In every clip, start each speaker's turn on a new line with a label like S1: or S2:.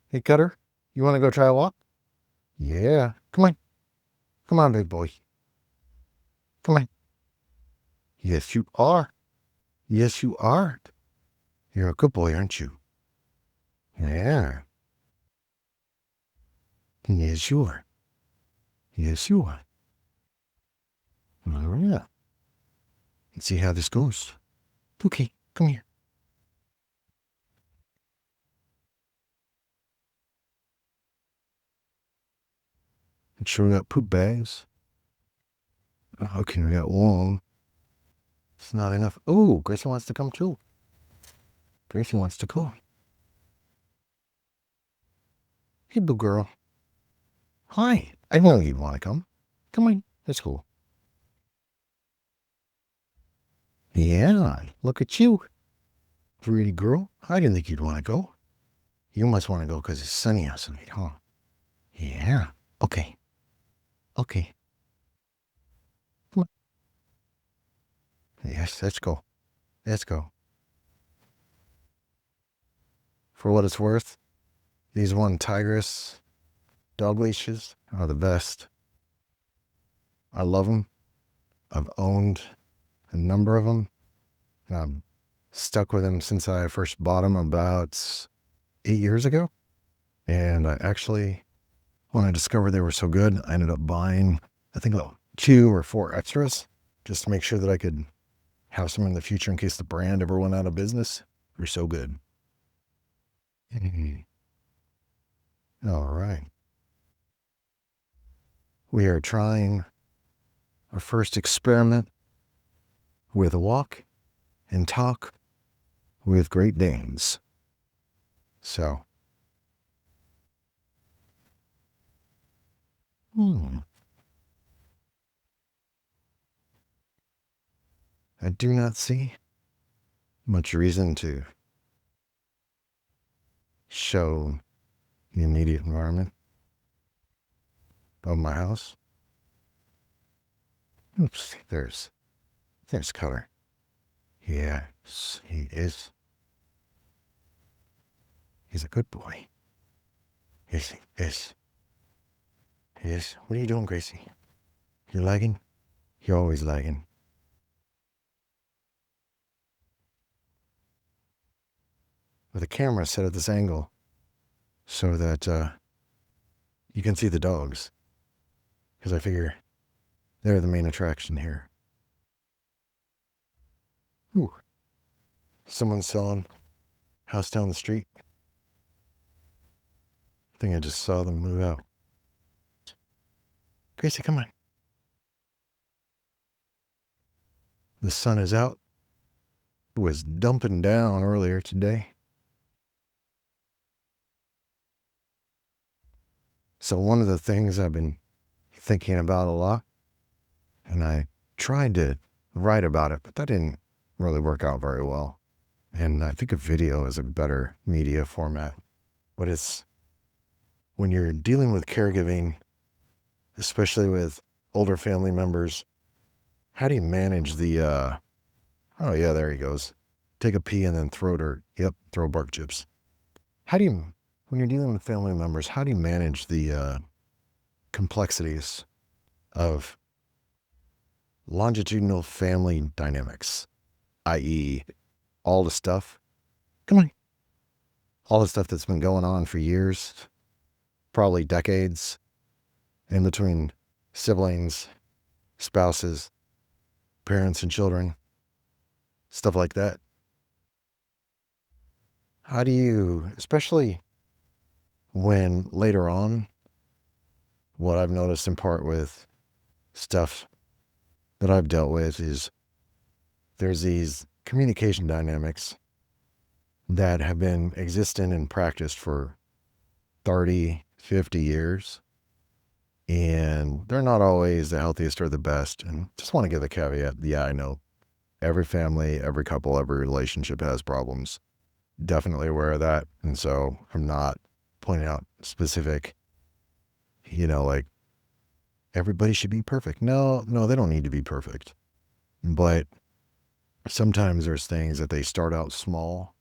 S1: Hey, Cutter, you want to go try a walk? Yeah. Come on. Come on, big boy. Come on. Yes, you are. Yes, you are. You're a good boy, aren't you? Yeah. Yes, you are. Yes, you are. Oh, yeah. Let's see how this goes. Okay, come here. And sure we got poop bags. Okay, we got one. It's not enough. Oh, Gracie wants to come too. Gracie wants to go. Hey, boo girl. Hi. I know you'd want to come. Come on. Let's go. Yeah, look at you. Pretty girl. I didn't think you'd want to go. You must want to go because it's sunny outside, huh? Yeah. Okay. Okay. Come on. Yes, let's go. Let's go. For what it's worth, these one tigress dog leashes are the best. I love them. I've owned a number of them. And I'm stuck with them since I first bought them about 8 years ago. And I actually, when I discovered they were so good, I ended up buying, I think, 2 or 4 extras just to make sure that I could have some in the future in case the brand ever went out of business. They're so good. All right. We are trying our first experiment with a walk and talk with Great Danes. So, I do not see much reason to show the immediate environment of my house. Oops, there's Cutter. Yes, he is. He's a good boy. Yes, he is. Yes. What are you doing, Gracie? You're lagging? You're always lagging. With a camera set at this angle so that you can see the dogs. Because I figure they're the main attraction here. Ooh. Someone's selling house down the street. I think I just saw them move out. Gracie, come on. The sun is out. It was dumping down earlier today. So one of the things I've been thinking about a lot, and I tried to write about it, but that didn't really work out very well. And I think a video is a better media format. But it's when you're dealing with caregiving, especially with older family members, how do you manage the, oh yeah, there he goes. Take a pee and then throw dirt. Yep, throw bark chips. When you're dealing with family members, how do you manage the complexities of longitudinal family dynamics, i.e., all the stuff? Come on. All the stuff that's been going on for years, probably decades, in between siblings, spouses, parents and children, stuff like that. How do you, especially when later on, what I've noticed in part with stuff that I've dealt with is there's these communication dynamics that have been existent and practiced for 30, 50 years. And they're not always the healthiest or the best. And just want to give a caveat. Yeah, I know every family, every couple, every relationship has problems. Definitely aware of that. And so I'm not pointing out specific, like everybody should be perfect. No, they don't need to be perfect. But sometimes there's things that they start out small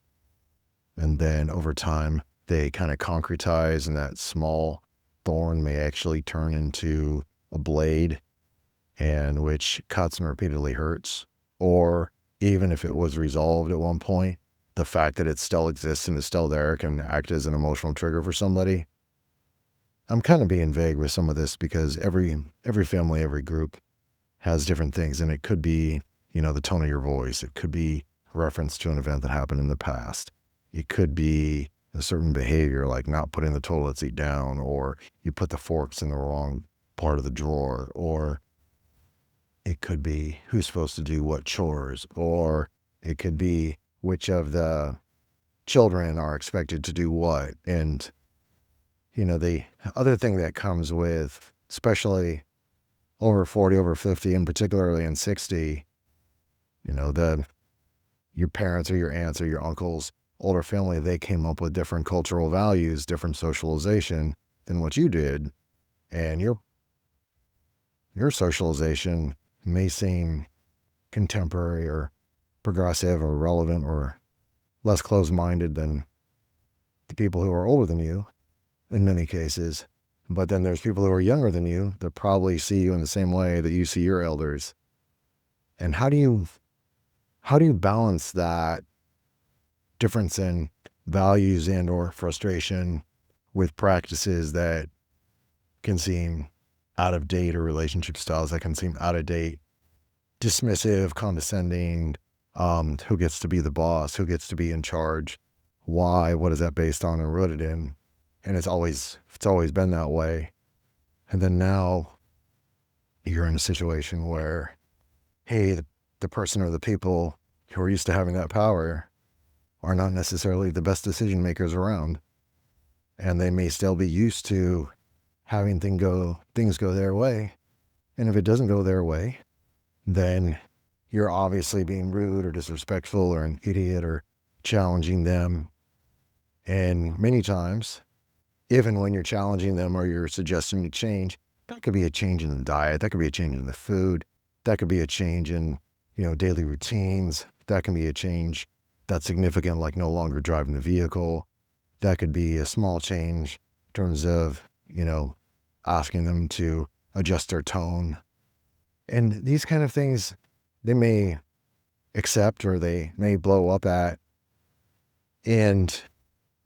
S1: and then over time they kind of concretize, and that small thorn may actually turn into a blade, and which cuts and repeatedly hurts. Or even if it was resolved at one point, the fact that it still exists and is still there can act as an emotional trigger for somebody. I'm kind of being vague with some of this because every family, every group has different things, and it could be, the tone of your voice. It could be a reference to an event that happened in the past. It could be a certain behavior, like not putting the toilet seat down, or you put the forks in the wrong part of the drawer, or it could be who's supposed to do what chores, or it could be which of the children are expected to do what. And, the other thing that comes with, especially over 40, over 50, and particularly in 60, your parents or your aunts or your uncles, older family, they came up with different cultural values, different socialization than what you did. And your socialization may seem contemporary or progressive or relevant or less closed-minded than the people who are older than you in many cases. But then there's people who are younger than you that probably see you in the same way that you see your elders. And how do you balance that difference in values and or frustration with practices that can seem out of date, or relationship styles that can seem out of date, dismissive, condescending, who gets to be the boss, who gets to be in charge, why, what is that based on and rooted in? And it's always been that way. And then now you're in a situation where, hey, the person or the people who are used to having that power are not necessarily the best decision makers around. And they may still be used to having things go their way. And if it doesn't go their way, then you're obviously being rude or disrespectful or an idiot or challenging them. And many times, even when you're challenging them or you're suggesting a change, that could be a change in the diet, that could be a change in the food, that could be a change in, daily routines, that can be a change that's significant, like no longer driving the vehicle. That could be a small change in terms of, asking them to adjust their tone. And these kind of things, they may accept or they may blow up at. And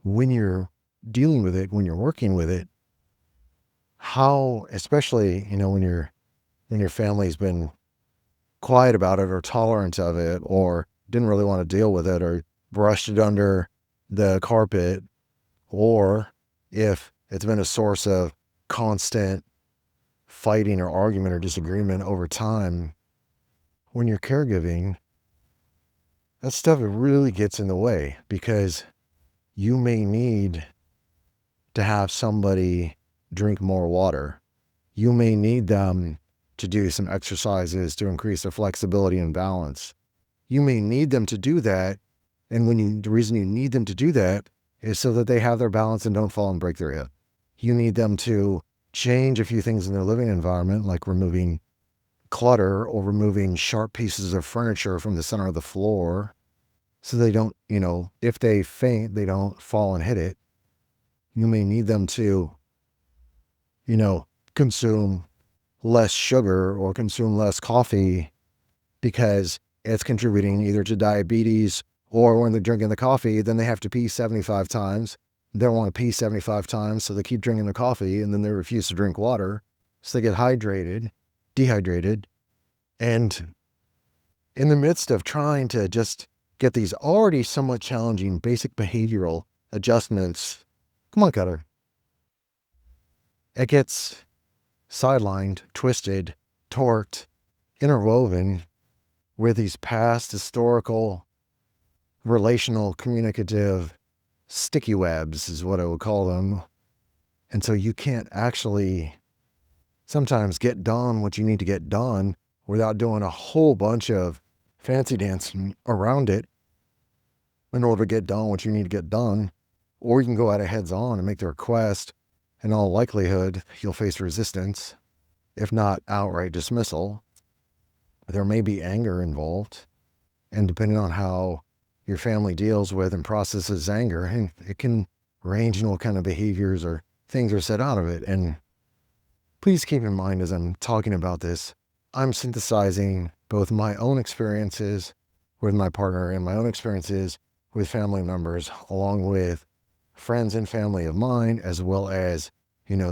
S1: when you're dealing with it, when you're working with it, how, especially, when your family's been quiet about it or tolerant of it or didn't really want to deal with it or brushed it under the carpet, or if it's been a source of constant fighting or argument or disagreement over time, when you're caregiving, that stuff, it really gets in the way, because you may need to have somebody drink more water. You may need them to do some exercises to increase their flexibility and balance. You may need them to do that. And the reason you need them to do that is so that they have their balance and don't fall and break their hip. You need them to change a few things in their living environment, like removing clutter or removing sharp pieces of furniture from the center of the floor, so they don't, if they faint, they don't fall and hit it. You may need them to, consume less sugar or consume less coffee, because it's contributing either to diabetes, or when they're drinking the coffee, then they have to pee 75 times. They don't want to pee 75 times, so they keep drinking the coffee, and then they refuse to drink water. So they get dehydrated. And in the midst of trying to just get these already somewhat challenging basic behavioral adjustments, come on, Cutter, it gets sidelined, twisted, torqued, interwoven with these past historical, relational, communicative sticky webs is what I would call them. And so you can't actually sometimes get done what you need to get done without doing a whole bunch of fancy dancing around it in order to get done what you need to get done. Or you can go at it heads on and make the request. In all likelihood, you'll face resistance, if not outright dismissal. There may be anger involved, and depending on how your family deals with and processes anger, and it can range in what kind of behaviors or things are said out of it. And please keep in mind as I'm talking about this, I'm synthesizing both my own experiences with my partner and my own experiences with family members, along with friends and family of mine, as well as,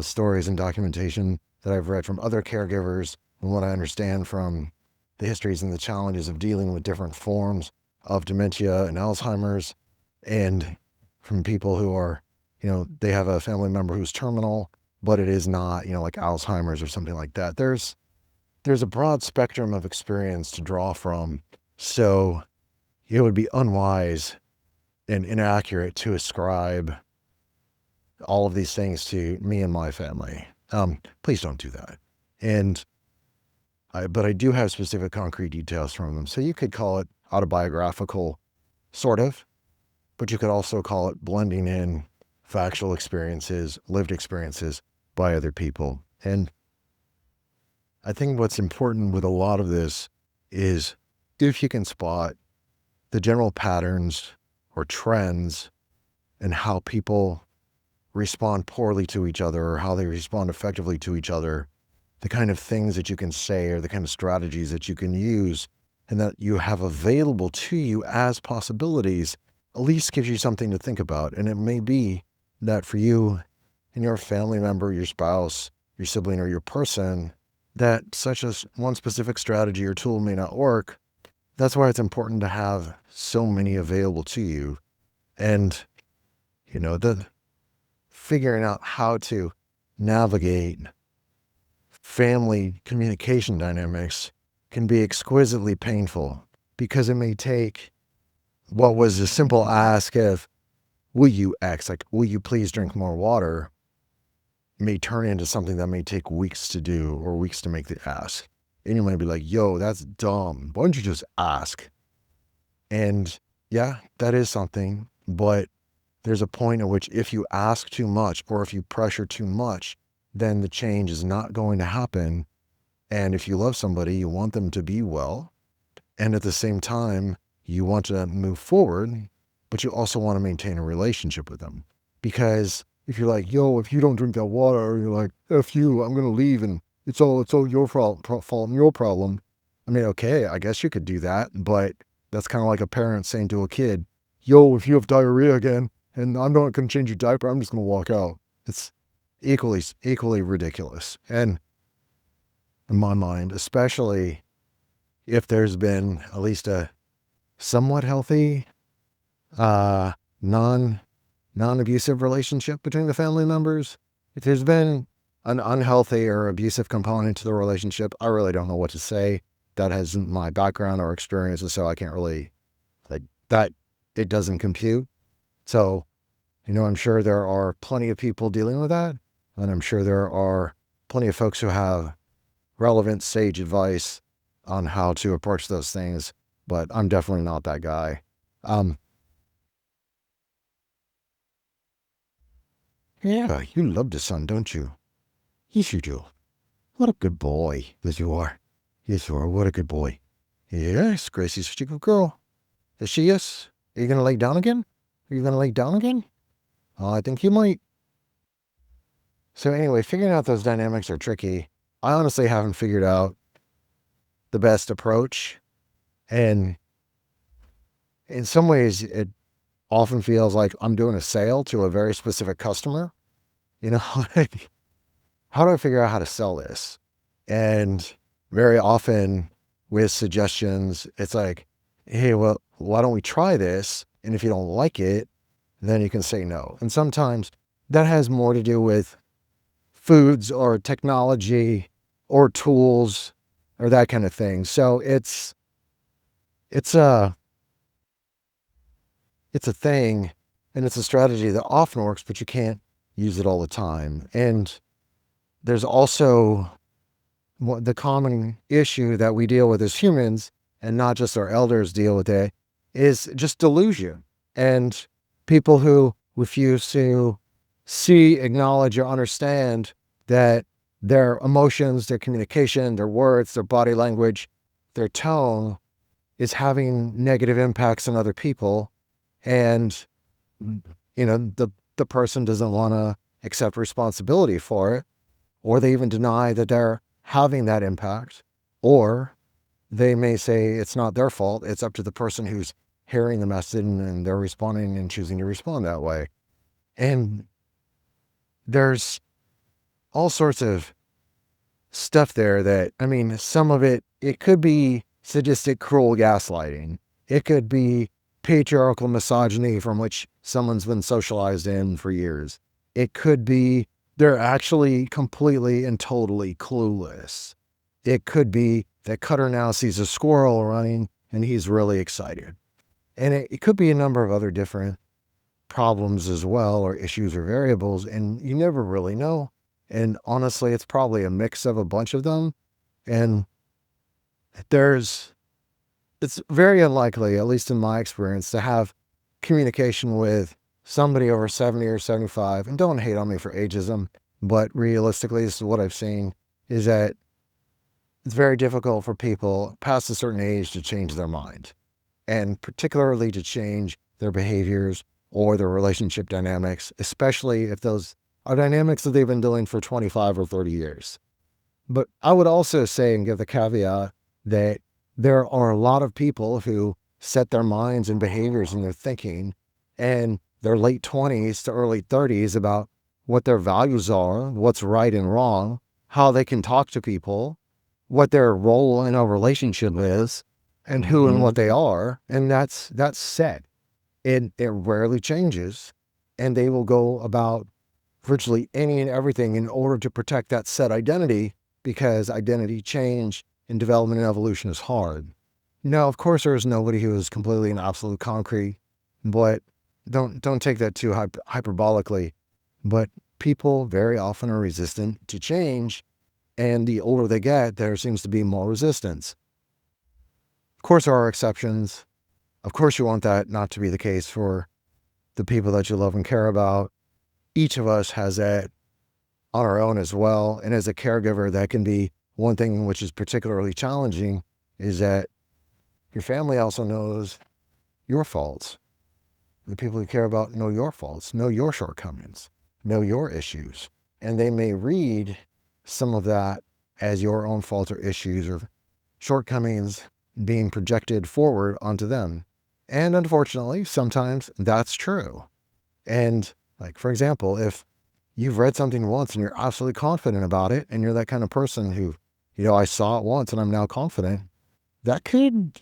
S1: stories and documentation that I've read from other caregivers and what I understand from the histories and the challenges of dealing with different forms of dementia and Alzheimer's, and from people who are, they have a family member who's terminal, but it is not, like Alzheimer's or something like that. There's a broad spectrum of experience to draw from. So it would be unwise and inaccurate to ascribe all of these things to me and my family. Please don't do that. But I do have specific concrete details from them. So you could call it autobiographical, sort of, but you could also call it blending in factual experiences, lived experiences by other people. And I think what's important with a lot of this is if you can spot the general patterns or trends and how people respond poorly to each other or how they respond effectively to each other, the kind of things that you can say or the kind of strategies that you can use and that you have available to you as possibilities, at least gives you something to think about. And it may be that for you and your family member, your spouse, your sibling, or your person, that such as one specific strategy or tool may not work. That's why it's important to have so many available to you. And, the figuring out how to navigate family communication dynamics can be exquisitely painful because it may take what was a simple ask of, will you X, like, will you please drink more water, may turn into something that may take weeks to do or weeks to make the ask. And you might be like, yo, that's dumb. Why don't you just ask? And yeah, that is something, but there's a point at which if you ask too much or if you pressure too much, then the change is not going to happen. And if you love somebody, you want them to be well. And at the same time, you want to move forward, but you also want to maintain a relationship with them. Because if you're like, yo, if you don't drink that water, you're like, F you, I'm going to leave and it's all your fault and your problem. I mean, okay, I guess you could do that, but that's kind of like a parent saying to a kid, yo, if you have diarrhea again and I'm not going to change your diaper, I'm just going to walk out. It's equally ridiculous. And in my mind, especially if there's been at least a somewhat healthy, uh, non non-abusive relationship between the family members. If there's been an unhealthy or abusive component to the relationship, I really don't know what to say. That hasn't my background or experiences, so I can't really, like, that, it doesn't compute. So, I'm sure there are plenty of people dealing with that, and I'm sure there are plenty of folks who have relevant sage advice on how to approach those things, but I'm definitely not that guy. Um, yeah, you love the sun, don't you? Yes, you do. What a good boy that you are. Yes, you are. What a good boy. Yes, Gracie's such a good girl. Is she? Yes. Are you going to lay down again? Are you going to lay down again? Oh, I think you might. So anyway, figuring out those dynamics are tricky. I honestly haven't figured out the best approach. And in some ways, it often feels like I'm doing a sale to a very specific customer. You know, like, how do I figure out how to sell this? And very often with suggestions, it's like, hey, well, why don't we try this? And if you don't like it, then you can say no. And sometimes that has more to do with foods or technology or tools or that kind of thing. So it's a it's a thing and it's a strategy that often works, but you can't use it all the time. And there's also the common issue that we deal with as humans, and not just our elders deal with it, is just delusion. And people who refuse to see, acknowledge, or understand that their emotions, their communication, their words, their body language, their tone is having negative impacts on other people. And, the the person doesn't want to accept responsibility for it, or they even deny that they're having that impact, or they may say it's not their fault. It's up to the person who's hearing the message and they're responding and choosing to respond that way. And there's all sorts of stuff there that, I mean, some of it could be sadistic, cruel gaslighting. It could be patriarchal misogyny from which someone's been socialized in for years. It could be they're actually completely and totally clueless. It could be that Cutter now sees a squirrel running and he's really excited. And it could be a number of other different problems as well, or issues or variables, and you never really know. And honestly, it's probably a mix of a bunch of them. And it's very unlikely, at least in my experience, to have communication with somebody over 70 or 75, and don't hate on me for ageism, but realistically, this is what I've seen, is that it's very difficult for people past a certain age to change their mind, and particularly to change their behaviors or their relationship dynamics, especially if those are dynamics that they've been doing for 25 or 30 years. But I would also say and give the caveat that there are a lot of people who set their minds and behaviors and their thinking in their late 20s to early 30s about what their values are, what's right and wrong, how they can talk to people, what their role in a relationship is, and who and what they are. And that's set. It rarely changes. And they will go about virtually any and everything in order to protect that set identity, because identity change in development and evolution is hard. Now, of course, there is nobody who is completely and absolute concrete, but don't take that too hyperbolically. But people very often are resistant to change, and the older they get, there seems to be more resistance. Of course, there are exceptions. Of course, you want that not to be the case for the people that you love and care about. Each of us has that on our own as well. And as a caregiver, that can be one thing which is particularly challenging, is that your family also knows your faults. The people you care about know your faults, know your shortcomings, know your issues. And they may read some of that as your own faults or issues or shortcomings being projected forward onto them. And unfortunately, sometimes that's true. And like, for example, if you've read something once and you're absolutely confident about it, and you're that kind of person who, I saw it once and I'm now confident, that could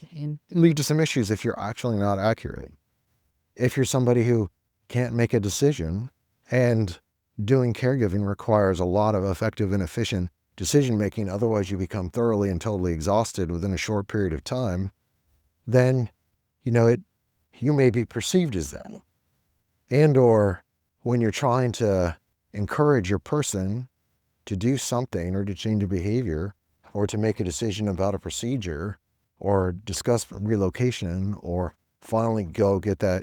S1: lead to some issues if you're actually not accurate. If you're somebody who can't make a decision, and doing caregiving requires a lot of effective and efficient decision making, otherwise you become thoroughly and totally exhausted within a short period of time, then, you may be perceived as that. And or when you're trying to encourage your person to do something or to change a behavior or to make a decision about a procedure or discuss relocation or finally go get that,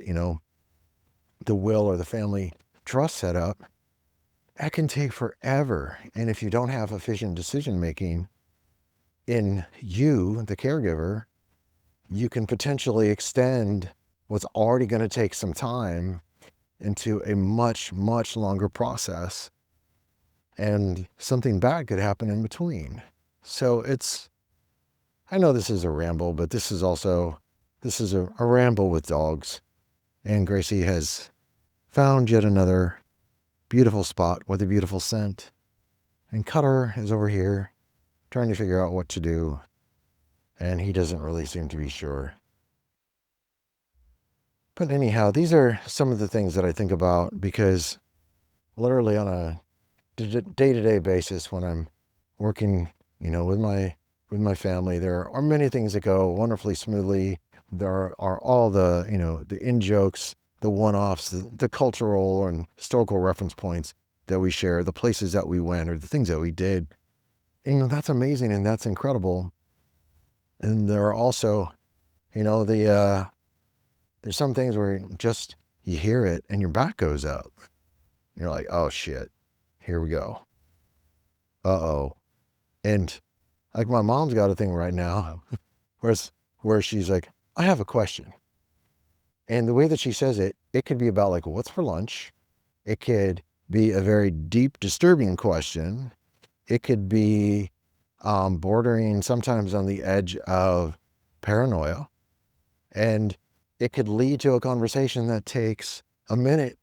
S1: the will or the family trust set up, that can take forever. And if you don't have efficient decision making in you, the caregiver, you can potentially extend what's already going to take some time into a much, much longer process. And something bad could happen in between. So I know this is a ramble, but this is a ramble with dogs. And Gracie has found yet another beautiful spot with a beautiful scent. And Cutter is over here trying to figure out what to do. And he doesn't really seem to be sure. But anyhow, these are some of the things that I think about, because literally on a day-to-day basis, when I'm working, with my family, there are many things that go wonderfully smoothly. There are all the, the in-jokes, the one-offs, the cultural and historical reference points that we share, the places that we went, or the things that we did. And, that's amazing and that's incredible. And there are also, there's some things where just you hear it and your back goes up. You're like, oh shit, here we go. Uh-oh. And like my mom's got a thing right now where she's like, I have a question. And the way that she says it, it could be about like, what's for lunch? It could be a very deep, disturbing question. It could be bordering sometimes on the edge of paranoia. And it could lead to a conversation that takes a minute,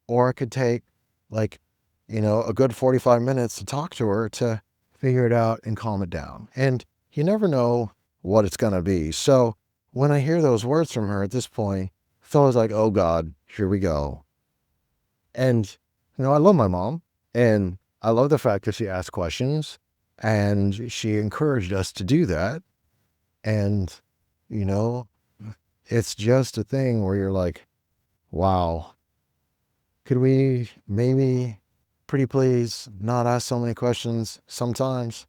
S1: or it could take like, a good 45 minutes to talk to her to figure it out and calm it down. And you never know what it's going to be. So when I hear those words from her at this point, it's always like, oh God, here we go. And, I love my mom, and I love the fact that she asked questions and she encouraged us to do that. And, you know, it's just a thing where you're like, wow, could we maybe, pretty please, not ask so many questions sometimes?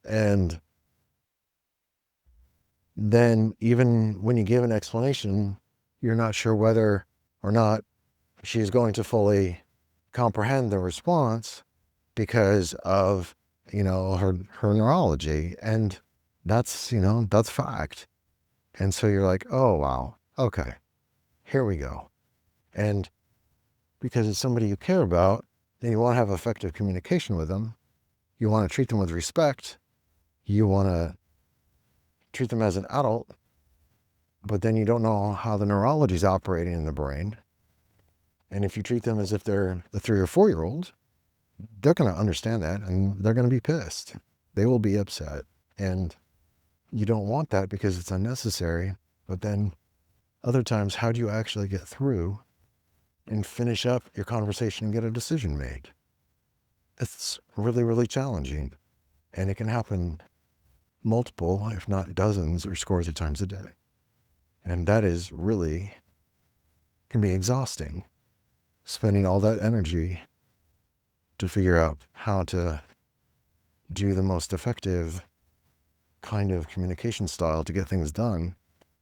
S1: And then even when you give an explanation, you're not sure whether or not she's going to fully comprehend the response because of, her neurology. And that's fact. And so you're like, oh, wow, okay, here we go. And because it's somebody you care about, and you want to have effective communication with them, you want to treat them with respect, you want to treat them as an adult, but then you don't know how the neurology is operating in the brain. And if you treat them as if they're the 3 or 4-year-old, they're going to understand that and they're going to be pissed. They will be upset. And you don't want that because it's unnecessary. But then other times, how do you actually get through and finish up your conversation and get a decision made? It's really, really challenging. And it can happen multiple, if not dozens or scores of times a day. And that is really, can be exhausting, spending all that energy to figure out how to do the most effective kind of communication style to get things done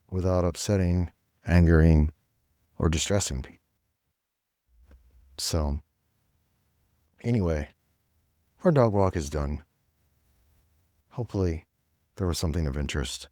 S1: without upsetting, angering, or distressing people. So, anyway, our dog walk is done. Hopefully, there was something of interest.